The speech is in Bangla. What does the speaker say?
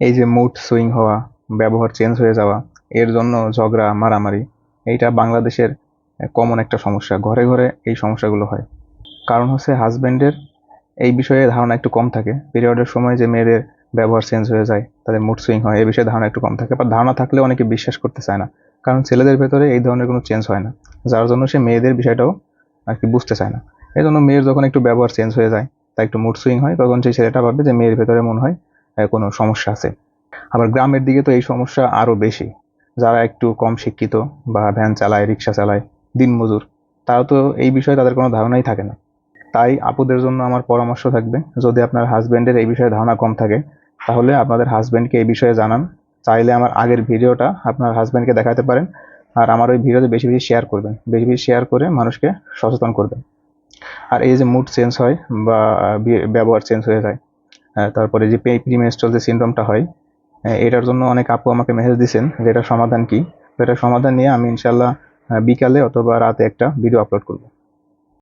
এই যে মুড সুইং হওয়া, ব্যবহার চেঞ্জ হয়ে যাওয়া, এর জন্য ঝগড়া মারামারি, এইটা বাংলাদেশের কমন একটা সমস্যা। ঘরে ঘরে এই সমস্যাগুলো হয়। কারণ হচ্ছে হাজবেন্ডের এই বিষয়ে ধারণা একটু কম থাকে। পিরিয়ডের সময় যে মেয়েদের ব্যবহার চেঞ্জ হয়ে যায়, তাদের মুড সুইং হয়, এই বিষয়ে ধারণা একটু কম থাকে। বা ধারণা থাকলেও অনেকে বিশ্বাস করতে চায় না, কারণ ছেলেদের ভেতরে এই ধরনের কোনো চেঞ্জ হয় না, যার জন্য সে মেয়েদের বিষয়টাও আর কি বুঝতে চায় না। এই জন্য মেয়ের যখন একটু ব্যবহার চেঞ্জ হয়ে যায়, তা একটু মুড সুইং হয়, তখন সেই ছেলেটা ভাববে যে মেয়ের ভেতরে মনে হয় কোনো সমস্যা আছে। আবার গ্রামের দিকে তো এই সমস্যা আরো বেশি। যারা একটু কম শিক্ষিত বা ভ্যান চালায়, রিক্সা চালায়, দিনমজুর, তারা তো এই বিষয়ে তাদের কোনো ধারণাই থাকে না। তাই আপুদের জন্য আমার পরামর্শ থাকবে, যদি আপনার হাজবেন্ডের এই বিষয়ে ধারণা কম থাকে, তাহলে আপনাদের হাজবেন্ডকে এই বিষয়ে জানান। চাইলে আমার আগের ভিডিওটা আপনার হাজবেন্ডকে দেখাতে পারেন। আর আমার ওই ভিডিওতে বেশি বেশি শেয়ার করবেন, বেশি বেশি শেয়ার করে মানুষকে সচেতন করবেন। আর এই যে মুড চেঞ্জ হয় বা ব্যবহার চেঞ্জ হয়ে যায়, তারপরে যে প্রিমেনস্ট্রুয়াল যে সিনড্রোমটা হয়, এটার জন্য অনেক আপু আমাকে মেসেজ দিয়েছেন যে এটার সমাধান কি। তো এটার সমাধান নিয়ে আমি ইনশাল্লাহ বিকালে অথবা রাতে একটা ভিডিও আপলোড করব।